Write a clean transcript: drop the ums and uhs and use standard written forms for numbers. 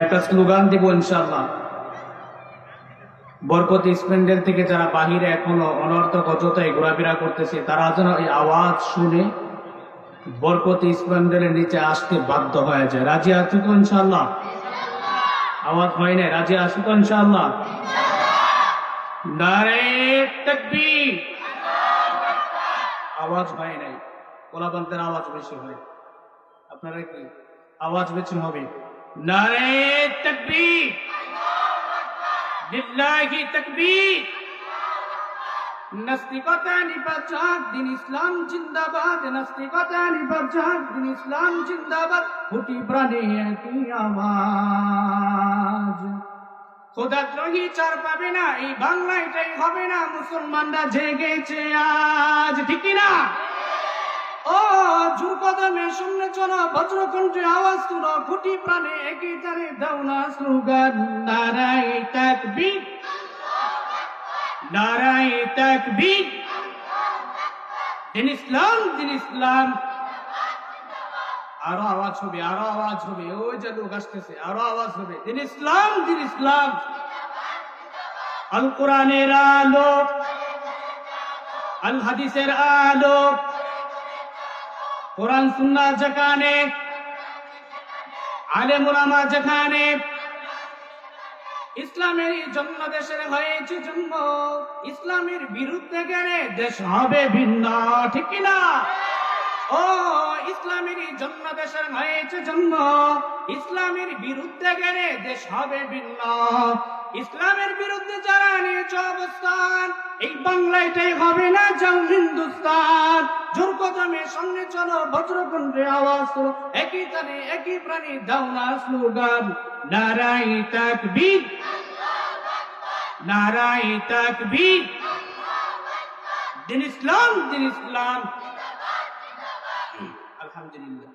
একটা স্লোগান দিব ইনশাআল্লাহ। বরকত স্প্যান্ডেল থেকে যারা বাহিরে এখনো অনর্থক অযথায় ঘোরাফেরা করতেছে, তারা যেন এই আওয়াজ শুনে বরকত স্প্যান্ডেলের নিচে আসতে বাধ্য হয়ে যায়। রাজি আছি তো ইনশাআল্লাহ? আওয়াজ হয় না? রাজি আছি তো ইনশাআল্লাহ? নারে তাকবীর। আওয়াজ হয় নাই, পোলাপানদের আওয়াজ বেশি হয়। আপনারা কি আওয়াজ বেশি হবে? নারে তাকবীর, লিল্লাহি তাকবীর। নাস্তিকতা নিপাত, দিন ইসলাম জিন্দাবাদ। নাস্তিকতা নিপাত, দিন ইসলাম জিন্দাবাদ। কোটি প্রাণে একই আওয়াজ। খোদাদ্রোহী চার পাবে না, এই বাংলা এটাই হবে না। মুসলমানরা জেগেছে আজ, ঠিক না? ও জোর কদমে সামনে চলো, বজ্রকণ্ঠে আওয়াজ তুলো, কোটি প্রাণে একই তারে দাও না স্লোগান। নারায়ে তাকবীর, নারায়ে তাকবীর। দিন ইসলাম, দিন ইসলাম। আরো আওয়াজ হবে, আরো আওয়াজ হবে। ওই যে লোক আসতেছে, আরো আওয়াজ হবে। দিন ইসলাম, দিন ইসলাম। আল কোরআনের আলো, আল হাদিসের আলো, কোরআন সুন্নাহ যেখানে, আলেম ওলামা যেখানে, ইসলামের জন্য দেশের হয়েছে জন্ম। ইসলামের বিরুদ্ধে গেলে দেশ হবে ভিন্ন, ঠিক না? ও ইসলামের জন্য দেশের হয়েছে জন্ম। ইসলামের বিরুদ্ধে গেলে দেশ হবে ভিন্ন। ইসলামের বিরুদ্ধে যারা নিয়েছে অবস্থান, এই বাংলাটাই হবে না, যাও হিন্দুস্তান। জোর কদমে সামনে চলো, বজ্রকণ্ঠে আওয়াজ করো, একই তানে একই প্রাণী দাও না স্লোগান। নারায়ে তাকবীর, নারায়ে তাকবীর। দিন ইসলাম, দিন ইসলাম। আলহামদুলিল্লাহ।